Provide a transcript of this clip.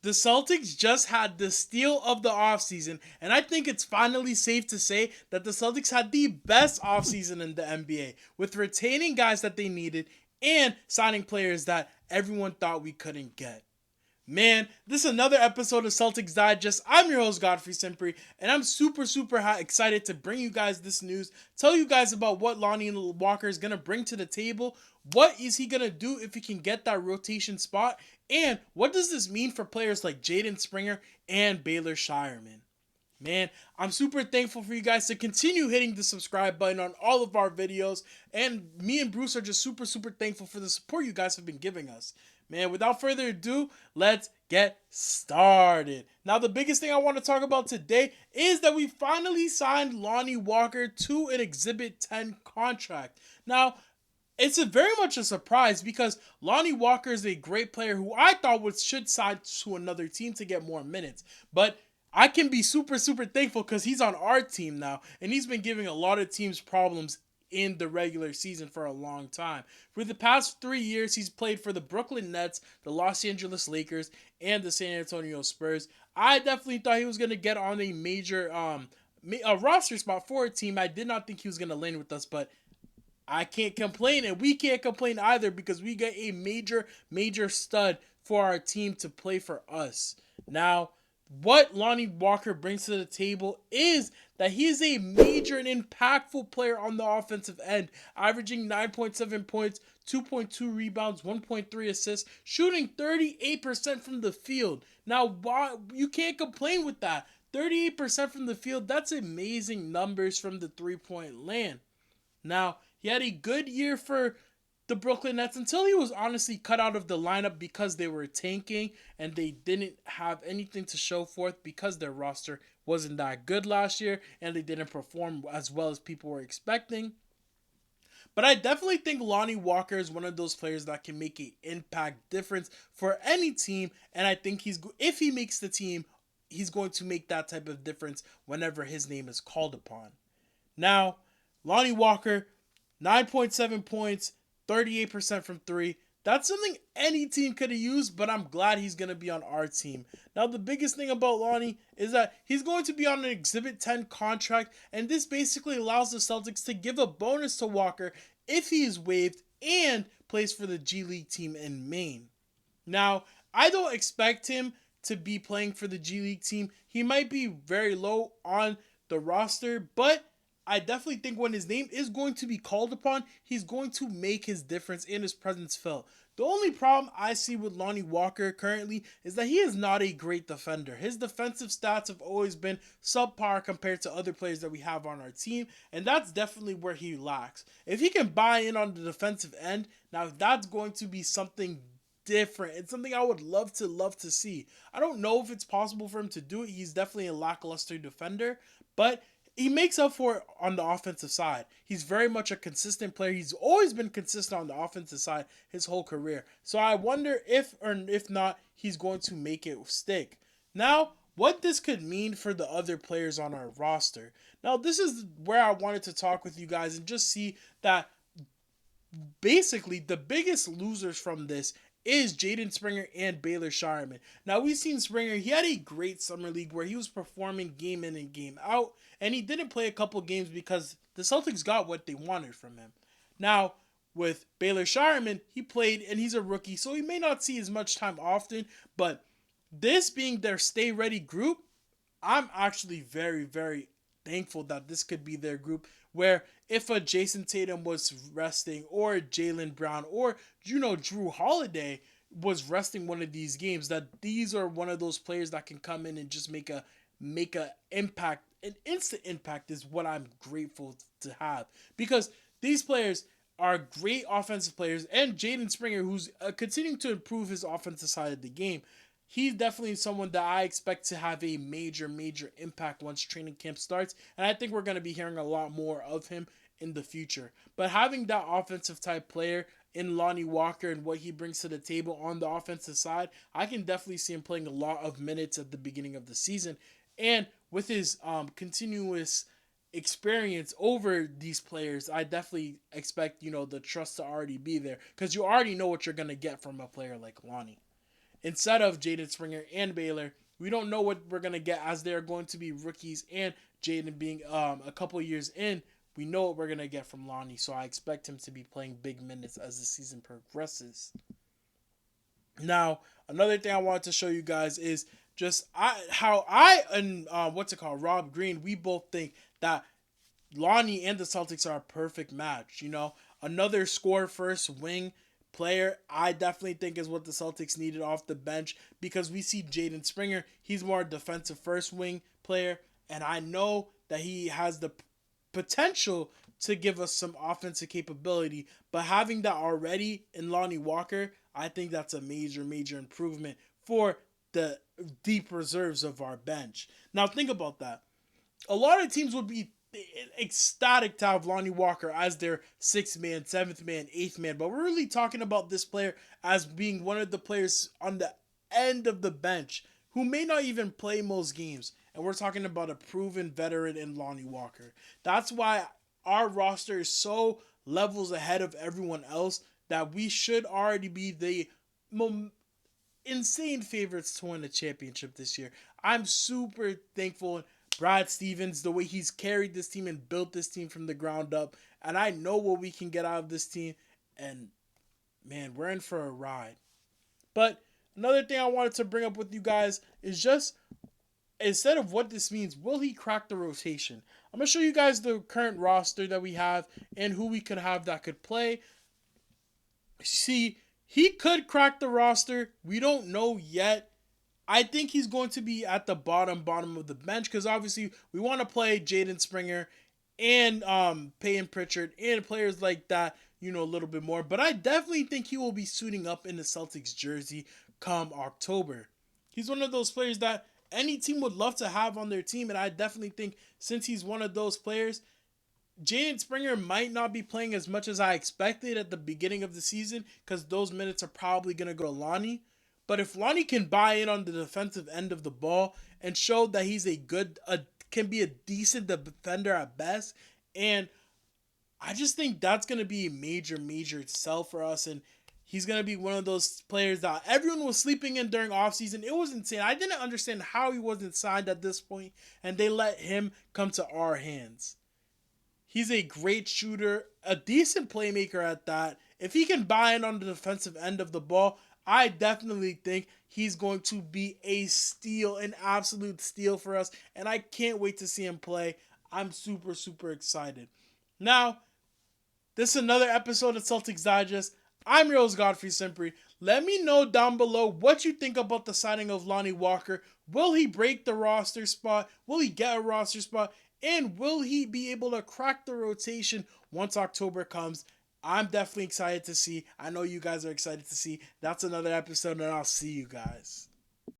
The Celtics just had the steal of the offseason, and I think it's finally safe to say that the Celtics had the best offseason in the NBA, with retaining guys that they needed and signing players that everyone thought we couldn't get. Man, this is another episode of Celtics Digest. I'm your host, Godfrey Sympre, and I'm super excited to bring you guys this news, tell you guys about what Lonnie Walker is going to bring to the table, what is he going to do if he can get that rotation spot, and what does this mean for players like Jaden Springer and Baylor Scheierman. Man, I'm super thankful for you guys to continue hitting the subscribe button on all of our videos, and me and Bruce are just super thankful for the support you guys have been giving us. Man, without further ado, let's get started. Now, the biggest thing I want to talk about today is that we finally signed Lonnie Walker to an Exhibit 10 contract. Now, it's very much a surprise because Lonnie Walker is a great player who I thought should sign to another team to get more minutes. But I can be super thankful because he's on our team now, and he's been giving a lot of teams problems in the regular season for a long time. For the past 3 years, he's played for the Brooklyn Nets, the Los Angeles Lakers, and the San Antonio Spurs. I definitely thought he was going to get on a major a roster spot for a team. I did not think he was going to land with us, but I can't complain, and we can't complain either because we get a major stud for our team to play for us. Now, what Lonnie Walker brings to the table is that he is a major and impactful player on the offensive end, averaging 9.7 points, 2.2 rebounds, 1.3 assists, shooting 38% from the field. Now, why you can't complain with that. 38% from the field, that's amazing numbers from the three-point land. Now, he had a good year for the Brooklyn Nets until he was honestly cut out of the lineup because they were tanking and they didn't have anything to show forth because their roster wasn't that good last year and they didn't perform as well as people were expecting. But I definitely think Lonnie Walker is one of those players that can make an impact difference for any team, and I think if he makes the team, he's going to make that type of difference whenever his name is called upon. Now, Lonnie Walker, 9.7 points, 38% from three. That's something any team could have used, but I'm glad he's going to be on our team. Now, the biggest thing about Lonnie is that he's going to be on an Exhibit 10 contract, and this basically allows the Celtics to give a bonus to Walker if he is waived and plays for the G League team in Maine. Now, I don't expect him to be playing for the G League team. He might be very low on the roster, but I definitely think when his name is going to be called upon, he's going to make his difference and his presence felt. The only problem I see with Lonnie Walker currently is that he is not a great defender. His defensive stats have always been subpar compared to other players that we have on our team, and that's definitely where he lacks. If he can buy in on the defensive end, now that's going to be something different. It's something I would love to see. I don't know if it's possible for him to do it. He's definitely a lackluster defender, but he makes up for it on the offensive side. He's very much a consistent player. He's always been consistent on the offensive side his whole career. So I wonder if not, he's going to make it stick. Now, what this could mean for the other players on our roster. Now, this is where I wanted to talk with you guys and just see that basically the biggest losers from this is Jaden Springer and Baylor Scheierman. Now, we've seen Springer, he had a great summer league where he was performing game in and game out, and he didn't play a couple games because the Celtics got what they wanted from him. Now, with Baylor Scheierman, he played, and he's a rookie, so he may not see as much time often, but this being their stay ready group, I'm actually very thankful that this could be their group where if a Jayson Tatum was resting or Jaylen Brown or Jrue Holiday was resting one of these games, that these are one of those players that can come in and just make a impact. An instant impact is what I'm grateful to have, because these players are great offensive players, and Jaden Springer, who's continuing to improve his offensive side of the game, he's definitely someone that I expect to have a major impact once training camp starts, and I think we're going to be hearing a lot more of him in the future. But having that offensive type player in Lonnie Walker and what he brings to the table on the offensive side, I can definitely see him playing a lot of minutes at the beginning of the season. And with his continuous experience over these players, I definitely expect, the trust to already be there, because you already know what you're going to get from a player like Lonnie. instead of Jaden Springer and Baylor. We don't know what we're going to get as they're going to be rookies, and Jaden being a couple years in, we know what we're going to get from Lonnie. So I expect him to be playing big minutes as the season progresses. Now, another thing I wanted to show you guys is just how I and Rob Green, we both think that Lonnie and the Celtics are a perfect match. Another score first wing player, I definitely think is what the Celtics needed off the bench, because we see Jaden Springer, he's more a defensive first wing player, and I know that he has the potential to give us some offensive capability, but having that already in Lonnie Walker, I think that's a major, major improvement for the deep reserves of our bench. Now think about that. A lot of teams would be ecstatic to have Lonnie Walker as their 6th man, 7th man, 8th man, but we're really talking about this player as being one of the players on the end of the bench who may not even play most games, and we're talking about a proven veteran in Lonnie Walker. That's why our roster is so levels ahead of everyone else that we should already be the insane favorites to win a championship this year. I'm super thankful Brad Stevens, the way he's carried this team and built this team from the ground up, and I know what we can get out of this team, and man, we're in for a ride. But another thing I wanted to bring up with you guys is just, instead of what this means, will he crack the rotation? I'm going to show you guys the current roster that we have and who we could have that could play. See, he could crack the roster. We don't know yet. I think he's going to be at the bottom of the bench, because obviously we want to play Jaden Springer and Peyton Pritchard and players like that, a little bit more. But I definitely think he will be suiting up in the Celtics jersey come October. He's one of those players that any team would love to have on their team, and I definitely think since he's one of those players, Jaden Springer might not be playing as much as I expected at the beginning of the season, because those minutes are probably going to go to Lonnie. But if Lonnie can buy in on the defensive end of the ball and show that he's can be a decent defender at best, and I just think that's going to be a major, major sell for us, and he's going to be one of those players that everyone was sleeping in during offseason. It was insane. I didn't understand how he wasn't signed at this point, and they let him come to our hands. He's a great shooter, a decent playmaker at that. If he can buy in on the defensive end of the ball, I definitely think he's going to be a steal, an absolute steal for us, and I can't wait to see him play. I'm super, super excited. Now, this is another episode of Celtics Digest. I'm your host, Godfrey Sympre. Let me know down below what you think about the signing of Lonnie Walker. Will he break the roster spot? Will he get a roster spot? And will he be able to crack the rotation once October comes? I'm definitely excited to see. I know you guys are excited to see. That's another episode, and I'll see you guys.